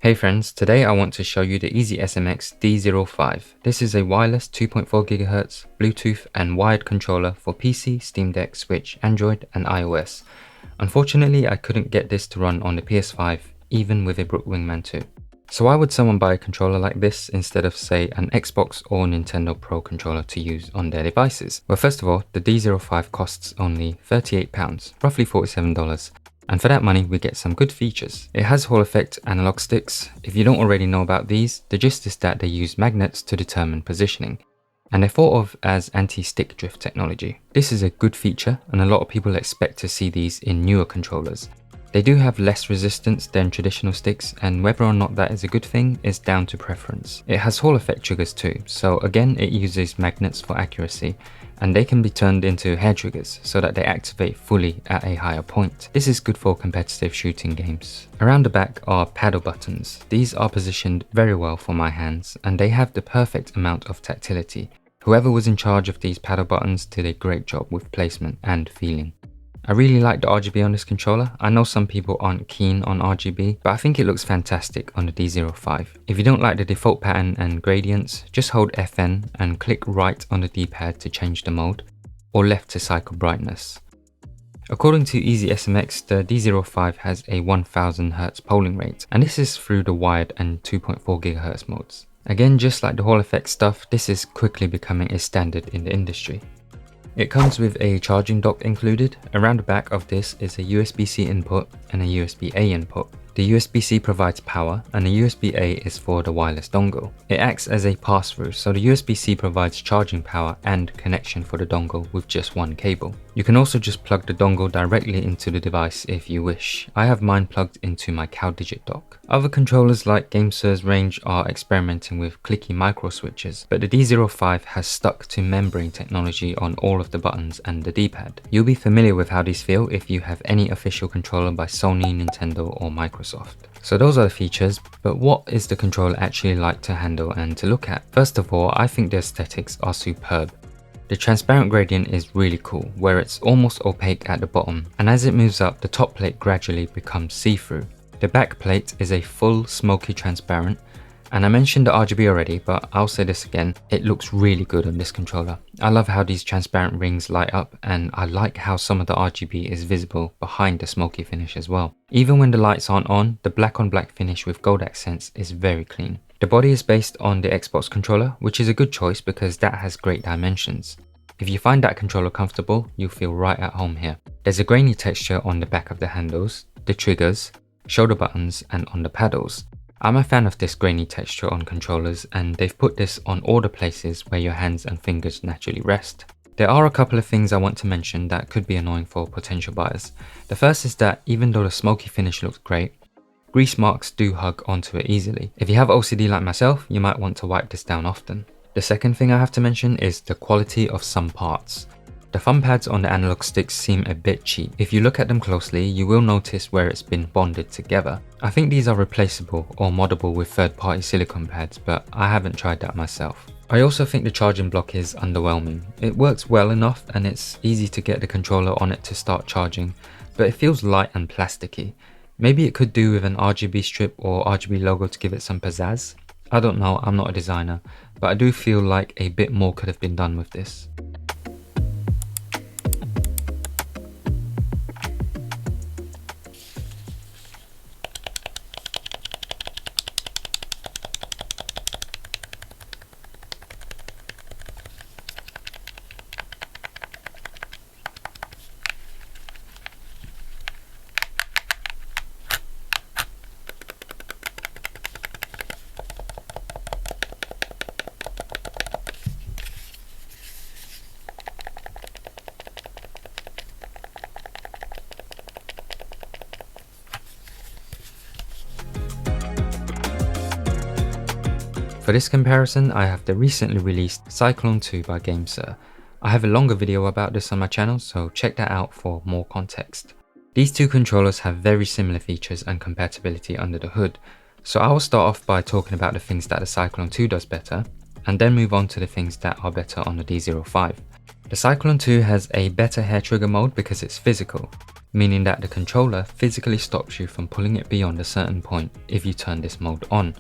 Hey friends, today I want to show you the EasySMX D05. This is a wireless 2.4 GHz, Bluetooth and wired controller for PC, Steam Deck, Switch, Android and iOS. Unfortunately, I couldn't get this to run on the PS5, even with a Brook Wingman 2. So why would someone buy a controller like this instead of say an Xbox or Nintendo Pro controller to use on their devices? Well, first of all, the D05 costs only £38, roughly $47. And for that money, we get some good features. It has Hall effect analog sticks. If you don't already know about these, the gist is that they use magnets to determine positioning. And they're thought of as anti-stick drift technology. This is a good feature and a lot of people expect to see these in newer controllers. They do have less resistance than traditional sticks, and whether or not that is a good thing is down to preference. It has Hall effect triggers too, so again it uses magnets for accuracy, and they can be turned into hair triggers so that they activate fully at a higher point. This is good for competitive shooting games. Around the back are paddle buttons. These are positioned very well for my hands, and they have the perfect amount of tactility. Whoever was in charge of these paddle buttons did a great job with placement and feeling. I really like the RGB on this controller. I know some people aren't keen on RGB, but I think it looks fantastic on the D05. If you don't like the default pattern and gradients, just hold FN and click right on the D-pad to change the mode, or left to cycle brightness. According to EasySMX, the D05 has a 1000 Hz polling rate, and this is through the wired and 2.4 GHz modes. Again, just like the Hall effect stuff, this is quickly becoming a standard in the industry. It comes with a charging dock included. Around the back of this is a USB-C input and a USB-A input. The USB-C provides power and the USB-A is for the wireless dongle. It acts as a pass-through, so the USB-C provides charging power and connection for the dongle with just one cable. You can also just plug the dongle directly into the device if you wish. I have mine plugged into my CalDigit dock. Other controllers like GameSir's range are experimenting with clicky micro switches, but the D05 has stuck to membrane technology on all of the buttons and the D-pad. You'll be familiar with how these feel if you have any official controller by Sony, Nintendo or Microsoft. So those are the features, but what is the controller actually like to handle and to look at? First of all, I think the aesthetics are superb. The transparent gradient is really cool, where it's almost opaque at the bottom, and as it moves up, the top plate gradually becomes see-through. The back plate is a full smoky transparent, and I mentioned the RGB already, but I'll say this again, it looks really good on this controller. I love how these transparent rings light up, and I like how some of the RGB is visible behind the smoky finish as well. Even when the lights aren't on, the black on black finish with gold accents is very clean. The body is based on the Xbox controller, which is a good choice because that has great dimensions. If you find that controller comfortable, you'll feel right at home here. There's a grainy texture on the back of the handles, the triggers, shoulder buttons and on the paddles. I'm a fan of this grainy texture on controllers, and they've put this on all the places where your hands and fingers naturally rest. There are a couple of things I want to mention that could be annoying for potential buyers. The first is that even though the smoky finish looks great, grease marks do hug onto it easily. If you have OCD like myself, you might want to wipe this down often. The second thing I have to mention is the quality of some parts. The thumb pads on the analog sticks seem a bit cheap. If you look at them closely, you will notice where it's been bonded together. I think these are replaceable or moddable with third-party silicone pads, but I haven't tried that myself. I also think the charging block is underwhelming. It works well enough and it's easy to get the controller on it to start charging, but it feels light and plasticky. Maybe it could do with an RGB strip or RGB logo to give it some pizzazz. I don't know, I'm not a designer, but I do feel like a bit more could have been done with this. For this comparison, I have the recently released Cyclone 2 by GameSir. I have a longer video about this on my channel, so check that out for more context. These two controllers have very similar features and compatibility under the hood, so I will start off by talking about the things that the Cyclone 2 does better, and then move on to the things that are better on the D05. The Cyclone 2 has a better hair trigger mode because it's physical, meaning that the controller physically stops you from pulling it beyond a certain point if you turn this mode on.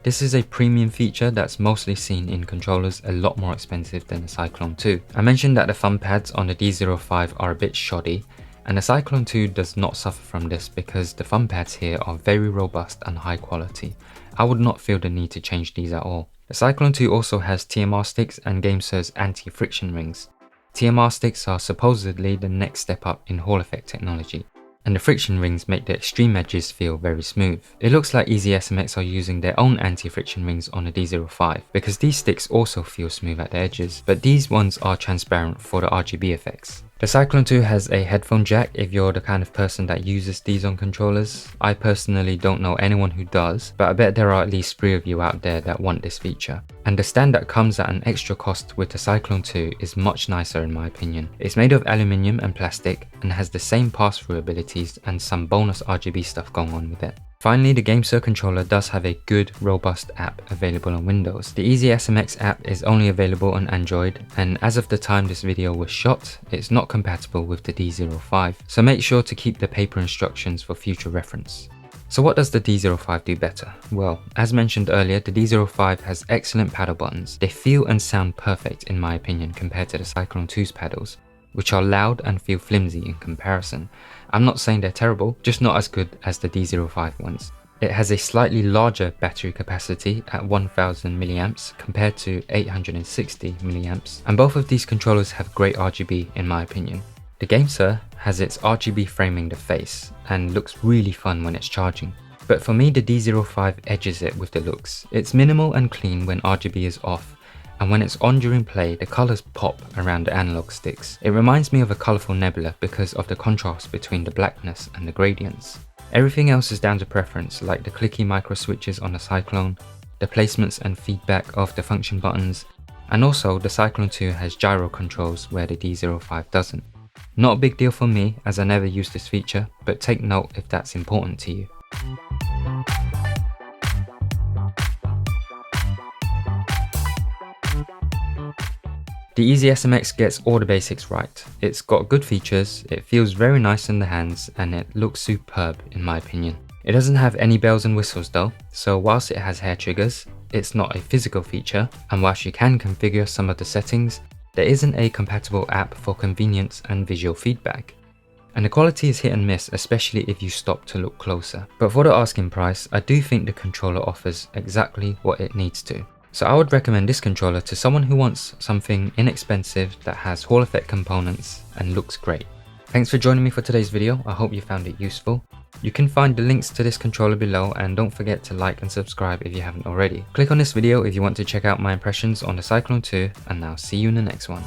This is a premium feature that's mostly seen in controllers a lot more expensive than the Cyclone 2. I mentioned that the thumb pads on the D05 are a bit shoddy, and the Cyclone 2 does not suffer from this because the thumb pads here are very robust and high quality. I would not feel the need to change these at all. The Cyclone 2 also has TMR sticks and GameSir's anti-friction rings. TMR sticks are supposedly the next step up in Hall effect technology, and the friction rings make the extreme edges feel very smooth. It looks like EasySMX are using their own anti-friction rings on the D05 because these sticks also feel smooth at the edges, but these ones are transparent for the RGB effects. The Cyclone 2 has a headphone jack if you're the kind of person that uses these on controllers. I personally don't know anyone who does, but I bet there are at least 3 of you out there that want this feature. And the stand that comes at an extra cost with the Cyclone 2 is much nicer in my opinion. It's made of aluminium and plastic and has the same pass-through abilities and some bonus RGB stuff going on with it. Finally, the GameSir controller does have a good, robust app available on Windows. The EasySMX app is only available on Android, and as of the time this video was shot, it's not compatible with the D05, so make sure to keep the paper instructions for future reference. So what does the D05 do better? Well, as mentioned earlier, the D05 has excellent paddle buttons. They feel and sound perfect in my opinion compared to the Cyclone 2's paddles, which are loud and feel flimsy in comparison. I'm not saying they're terrible, just not as good as the D05 ones. It has a slightly larger battery capacity at 1000 mAh compared to 860 mAh, and both of these controllers have great RGB in my opinion. The GameSir has its RGB framing the face and looks really fun when it's charging. But for me, the D05 edges it with the looks. It's minimal and clean when RGB is off, and when it's on during play, the colours pop around the analog sticks. It reminds me of a colourful nebula because of the contrast between the blackness and the gradients. Everything else is down to preference, like the clicky micro switches on the Cyclone, the placements and feedback of the function buttons, and also the Cyclone 2 has gyro controls where the D05 doesn't. Not a big deal for me as I never use this feature, but take note if that's important to you. The EasySMX gets all the basics right. It's got good features, it feels very nice in the hands, and it looks superb in my opinion. It doesn't have any bells and whistles though, so whilst it has hair triggers, it's not a physical feature, and whilst you can configure some of the settings, there isn't a compatible app for convenience and visual feedback. And the quality is hit and miss, especially if you stop to look closer. But for the asking price, I do think the controller offers exactly what it needs to. So I would recommend this controller to someone who wants something inexpensive that has Hall effect components and looks great. Thanks for joining me for today's video, I hope you found it useful. You can find the links to this controller below, and don't forget to like and subscribe if you haven't already. Click on this video if you want to check out my impressions on the Cyclone 2, and I'll see you in the next one.